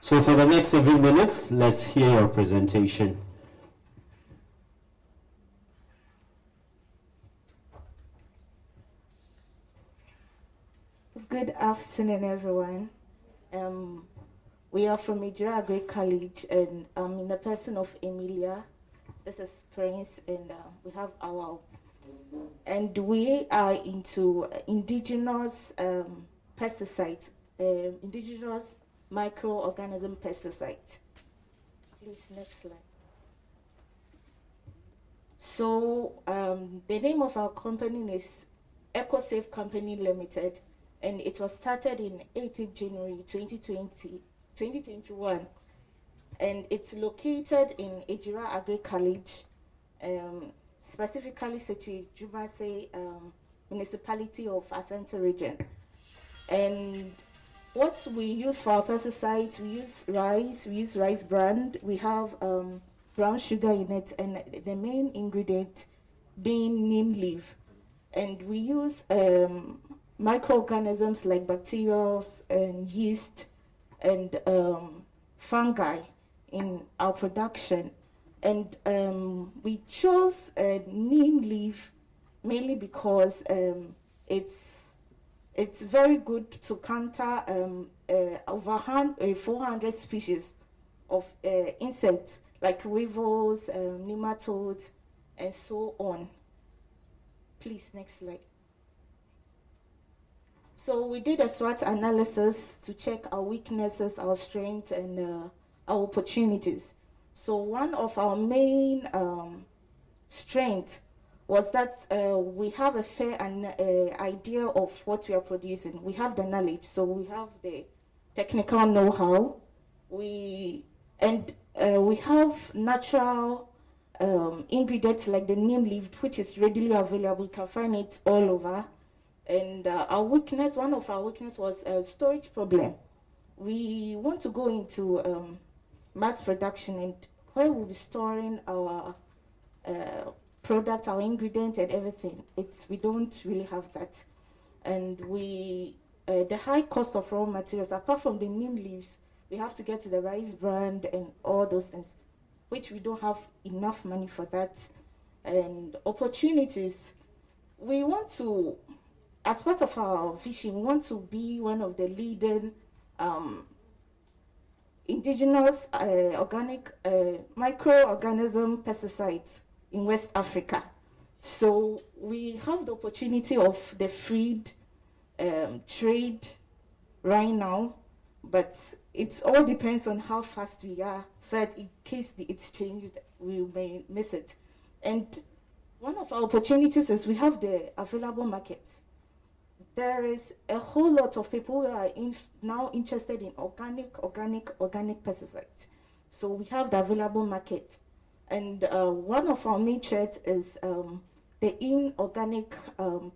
So for the next 7 minutes, let's hear your presentation. Good afternoon, everyone. We are from Ejura Business College, and I'm in the person of Emilia. This is Prince, and we have our, and we are into indigenous pesticides, indigenous microorganism pesticides. Please, next slide. So the name of our company is EcoSafe Company Limited, and it was started in 18th January 2021, and it's located in Ejura Agri College, specifically Sechi Jumase municipality of Asante region. And what we use for our pesticides, we use rice bran, we have brown sugar in it, and the main ingredient being neem leaf. And we use microorganisms like bacteria and yeast and fungi in our production. And we chose neem leaf mainly because it's very good to counter over 400 species of insects like weevils, nematodes, and so on. Please, next slide. So we did a SWOT analysis to check our weaknesses, our strengths, and our opportunities. So one of our main strengths was that we have a fair idea of what we are producing. We have the knowledge, so we have the technical know-how. We have natural ingredients like the neem leaf, which is readily available. You can find it all over. And our weakness, one of our weaknesses was a storage problem. We want to go into mass production, and where we'll be storing our product, our ingredients, and everything. We don't really have that. And the high cost of raw materials, apart from the neem leaves, we have to get to the rice bran and all those things, which we don't have enough money for that. And opportunities, we want to, as part of our vision, we want to be one of the leading indigenous organic microorganism pesticides in West Africa. So we have the opportunity of the freed trade right now, but it all depends on how fast we are, so that in case it's changed, we may miss it. And one of our opportunities is we have the available market. There is a whole lot of people who are now interested in organic pesticides. So we have the available market. And one of our main threats is the inorganic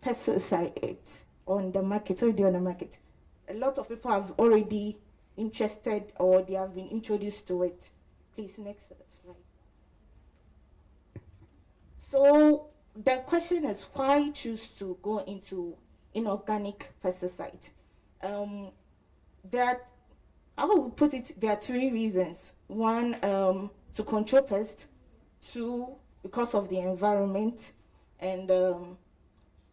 pesticides on the market, already on the market. A lot of people have already interested, or they have been introduced to it. Please, next slide. So the question is, why choose to go into inorganic pesticides? I will put it, there are 3 reasons. 1, to control pests. 2, because of the environment. And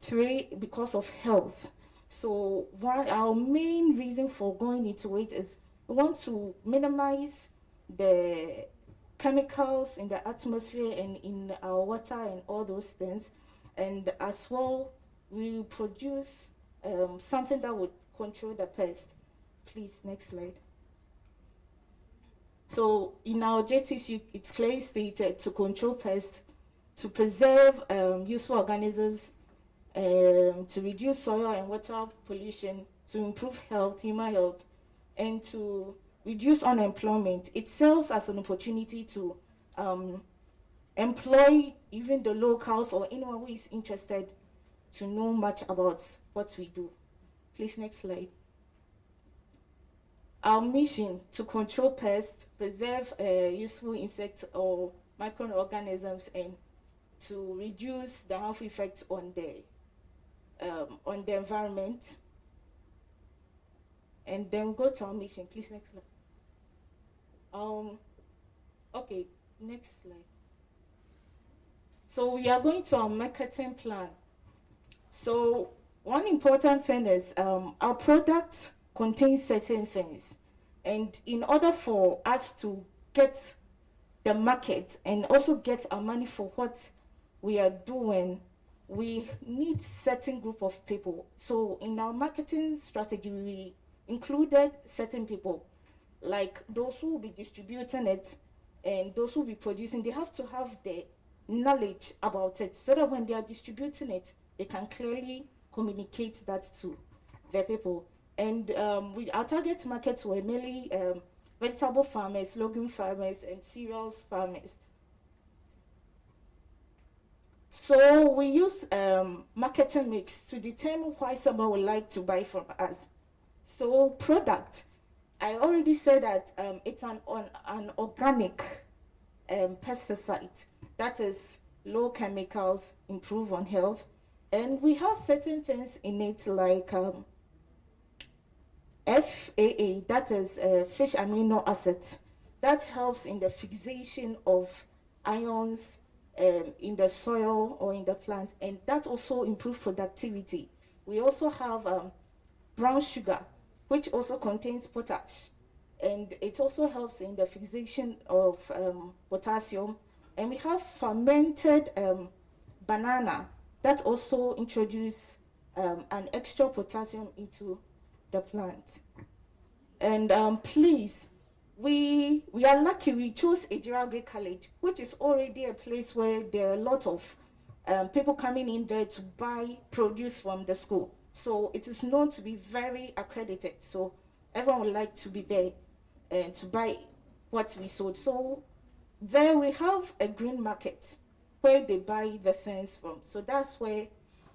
3, because of health. So our main reason for going into it is we want to minimize the chemicals in the atmosphere and in our water and all those things. And as well, we produce something that would control the pest. Please, next slide. So in our objectives, it's clearly stated to control pests, to preserve useful organisms, to reduce soil and water pollution, to improve health, human health, and to reduce unemployment. It serves as an opportunity to employ even the locals or anyone who is interested to know much about what we do. Please, next slide. Our mission to control pests, preserve useful insects or microorganisms, and to reduce the harmful effects on the environment. And then go to our mission. Please, next slide. Okay, next slide. So we are going to our marketing plan. So one important thing is our product contains certain things. And in order for us to get the market and also get our money for what we are doing, we need certain group of people. So in our marketing strategy, we included certain people, like those who will be distributing it and those who will be producing. They have to have the knowledge about it so that when they are distributing it, they can clearly communicate that to the people. And our target markets were mainly vegetable farmers, legume farmers, and cereals farmers. So we use marketing mix to determine why someone would like to buy from us. So product, I already said that it's an organic pesticide that is low chemicals, improve on health, and we have certain things in it like FAA, that is fish amino acid, that helps in the fixation of ions in the soil or in the plant, and that also improves productivity. We also have brown sugar, which also contains potash, and it also helps in the fixation of potassium. And we have fermented banana that also introduce an extra potassium into the plant. And please, we are lucky we chose Ejura College, which is already a place where there are a lot of people coming in there to buy produce from the school. So it is known to be very accredited. So everyone would like to be there and to buy what we sold. So there we have a green market where they buy the things from. So that's where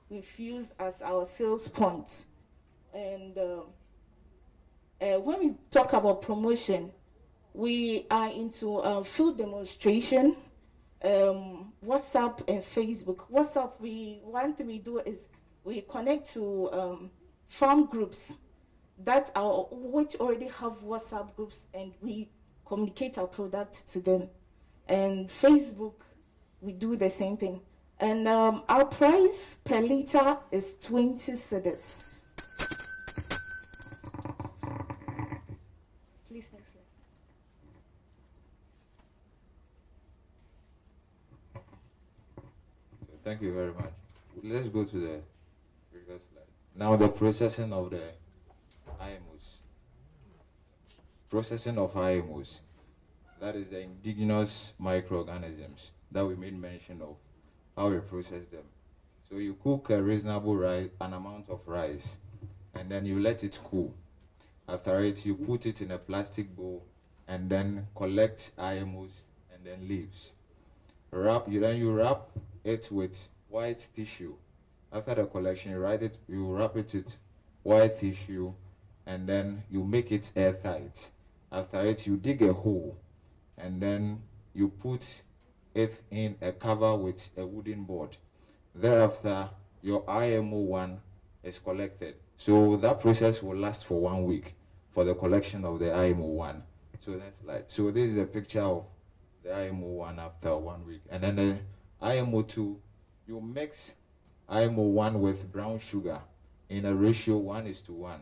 we've used as our sales point. And when we talk about promotion, we are into field demonstration, WhatsApp and Facebook. WhatsApp, one thing we do is we connect to farm groups which already have WhatsApp groups, and we communicate our product to them. And Facebook, we do the same thing. And our price per liter is 20 cedis. Please, next slide. Thank you very much. Let's go to the previous slide. Now the processing of the IMOs. Processing of IMOs. That is the indigenous microorganisms that we made mention of, how we process them. So you cook a reasonable rice, an amount of rice, and then you let it cool. After it, you put it in a plastic bowl and then collect IMOs and then leaves. Then you wrap it with white tissue. After the collection, you wrap it with white tissue and then you make it airtight. After it, you dig a hole and then you put it in a cover with a wooden board. Thereafter, your IMO1 is collected. So that process will last for 1 week for the collection of the IMO1. So that's like, so this is a picture of the IMO1 after 1 week. And then the IMO2, you mix IMO1 with brown sugar in a ratio 1:1.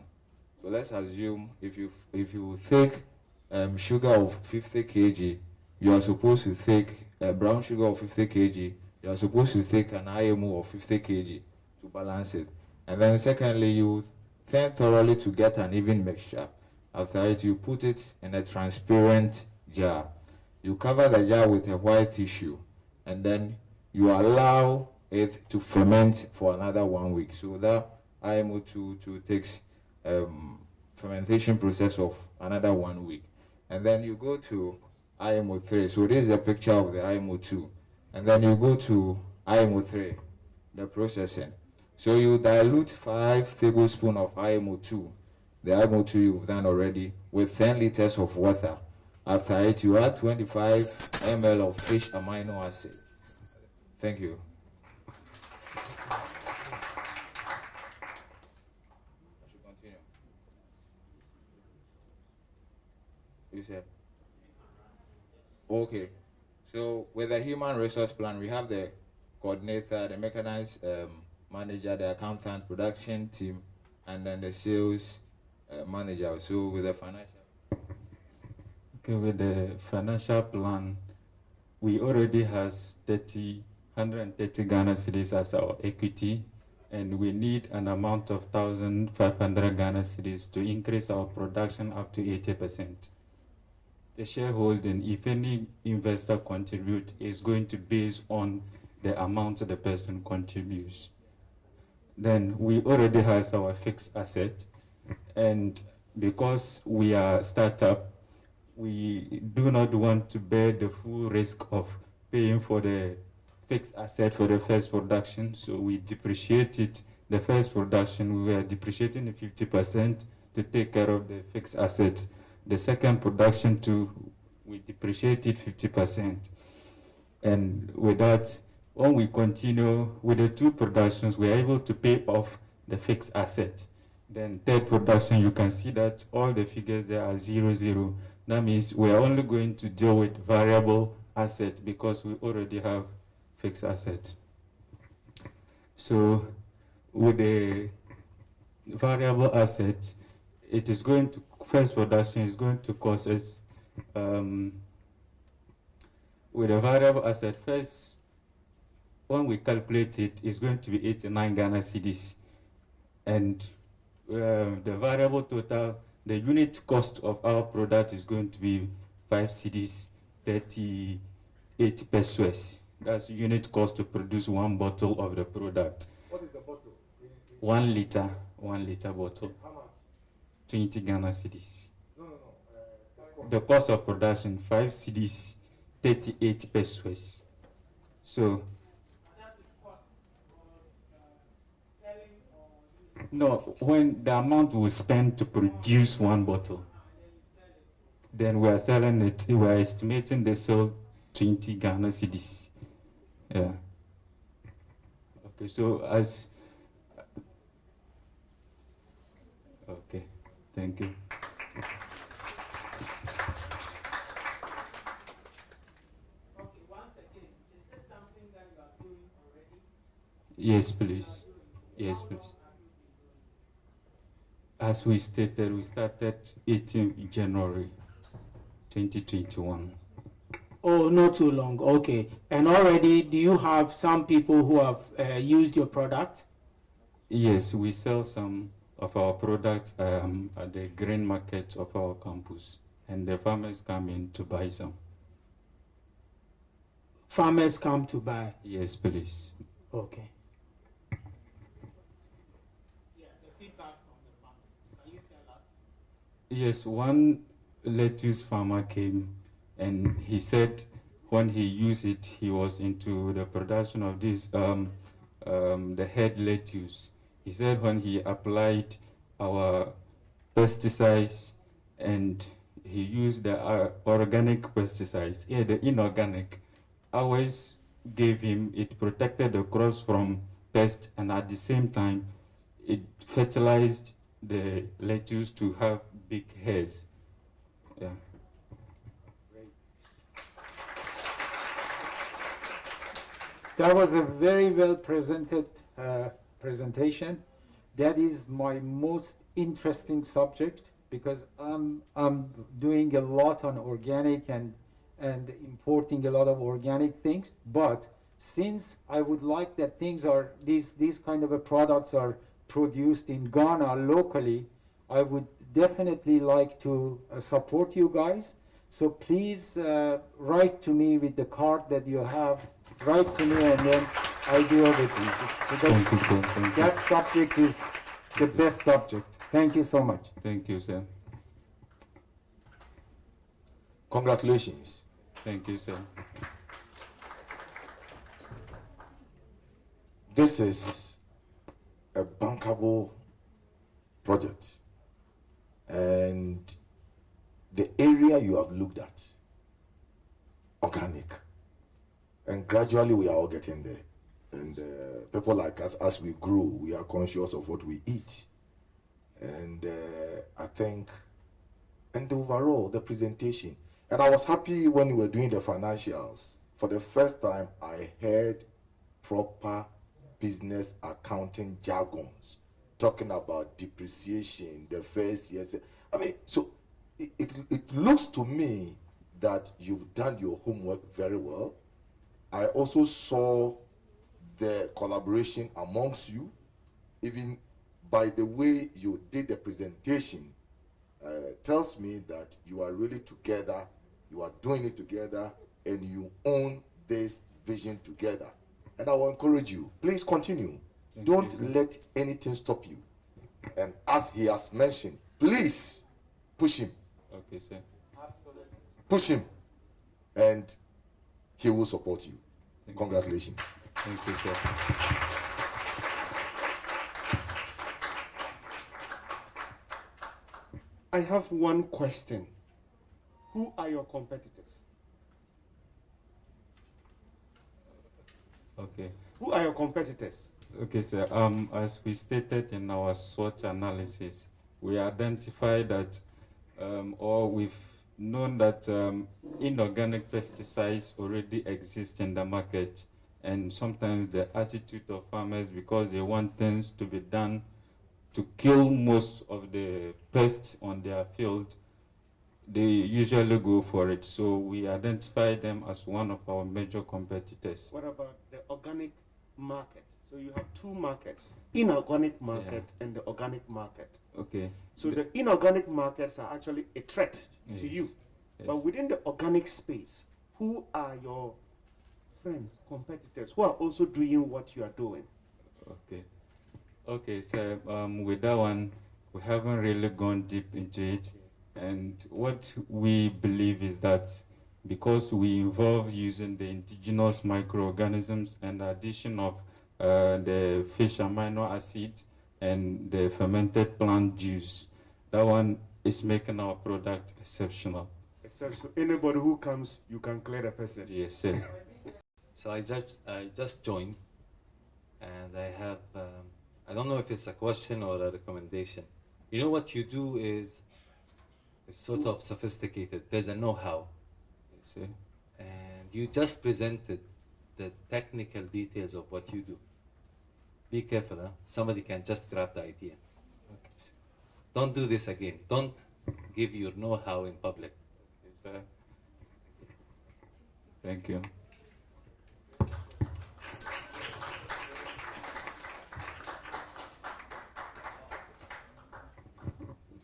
So let's assume if you take sugar of 50 kg, you are supposed to take brown sugar of 50 kg, you are supposed to take an IMO of 50 kg to balance it. And then secondly, you thin thoroughly to get an even mixture. After it, you put it in a transparent jar. You cover the jar with a white tissue, and then you allow it to ferment for another 1 week. So that IMO2 takes fermentation process of another 1 week. And then you go to IMO3. So this is a picture of the IMO2. And then you go to IMO3, the processing. So you dilute 5 tablespoons of IMO2, the IMO2 you've done already, with 10 liters of water. After it, you add 25 ml of fish amino acid. Thank you. I should continue. You said? Okay. So with the human resource plan, we have the coordinator, the mechanized manager, the accountant, production team, and then the sales manager. So with the financial. Okay, with the financial plan, we already has 130 Ghana cedis as our equity, and we need an amount of 1,500 Ghana cedis to increase our production up to 80%. The shareholding, if any investor contribute, is going to base on the amount the person contributes. Then we already has our fixed asset, and because we are startup, we do not want to bear the full risk of paying for the fixed asset for the first production, so we depreciate it. The first production, we are depreciating the 50% to take care of the fixed asset. The second production too, we depreciate it 50%. And with that, when we continue with the two productions, we are able to pay off the fixed asset. Then third production, you can see that all the figures there are 0. That means we are only going to deal with variable asset because we already have fixed asset. So with the variable asset, it is going to, first production is going to cost us, with a variable asset, first, when we calculate it, it's going to be 89 Ghana cedis. And the variable total, the unit cost of our product is going to be 5 cedis, 38 pesos. That's unit cost to produce one bottle of the product. What is the bottle? 1 liter, 1 liter bottle. How much? 20 Ghana cedis. No. The cost of production, 5 cedis, 38 pesos. So, no, when the amount we spend to produce one bottle, then we are selling it, we are estimating the sale 20 Ghana cedis. Yeah. Okay, so okay, thank you. Okay, once again, is this something that you are doing already? Yes, please. Yes, please. As we stated, we started 18 January 2021. Oh, not too long. Okay. And already, do you have some people who have used your product? Yes, we sell some of our products at the grain market of our campus, and the farmers come in to buy some. Farmers come to buy? Yes, please. Okay. Yeah, the feedback from the farmers. Can you tell us? Yes, one lettuce farmer came and he said when he used it, he was into the production of this, the head lettuce. He said when he applied our pesticides and he used the organic pesticides, the inorganic, ours gave him, it protected the crops from pests, and at the same time, it fertilized the lettuce to have big hairs. Yeah. That was a very well presented presentation. That is my most interesting subject because I'm doing a lot on organic and importing a lot of organic things. But since I would like that things are these kind of products are produced in Ghana locally, I would definitely like to support you guys. So please write to me with the card that you have. Write to me and then I do everything. Thank you, sir. Thank you. That subject is the best subject. Thank you so much. Thank you, sir. Congratulations. Thank you, sir. This is a bankable project, and the area you have looked at, organic, and gradually we are all getting there. And people like us, as we grow, we are conscious of what we eat. And I think, and overall, the presentation, And I was happy when we were doing the financials. For the first time, I heard proper business accounting jargons talking about depreciation, the first years. I mean, so it looks to me that you've done your homework very well. I also saw the collaboration amongst you, even by the way you did the presentation, tells me that you are really together, you are doing it together, and you own this vision together. And I will encourage you, please continue. Don't let anything stop you. And as he has mentioned, please push him. Okay, sir. Push him, and he will support you. Congratulations. Thank you, sir. I have one question. Who are your competitors? Okay. Who are your competitors? Okay, sir. As we stated in our SWOT analysis, we identified that, or we've known that inorganic pesticides already exist in the market, and sometimes the attitude of farmers, because they want things to be done to kill most of the pests on their field, they usually go for it. So we identify them as one of our major competitors. What about the organic market? So you have two markets, inorganic market and the organic market. Okay. So the inorganic markets are actually a threat to you. Yes. But within the organic space, who are your friends, competitors, who are also doing what you are doing? Okay. Okay, so with that one, we haven't really gone deep into it. And what we believe is that because we involve using the indigenous microorganisms and the addition of the fish amino acid and the fermented plant juice, that one is making our product exceptional. So anybody who comes, you can clear the person. Yes, sir. So I just joined, and I have, I don't know if it's a question or a recommendation. You know what you do is sort of sophisticated. There's a know-how. Yes, sir. And you just presented the technical details of what you do. Be careful, huh? Somebody can just grab the idea. Okay, sir. Don't do this again. Don't give your know-how in public. Okay, sir. Thank you.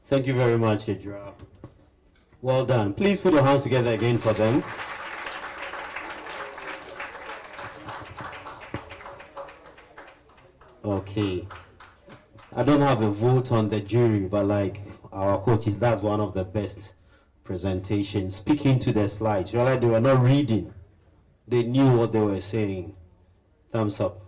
Thank you very much, Ejura. Well done. Please put your hands together again for them. Okay. I don't have a vote on the jury, but like our coaches, that's one of the best presentations. Speaking to the slides, you're like they were not reading. They knew what they were saying. Thumbs up.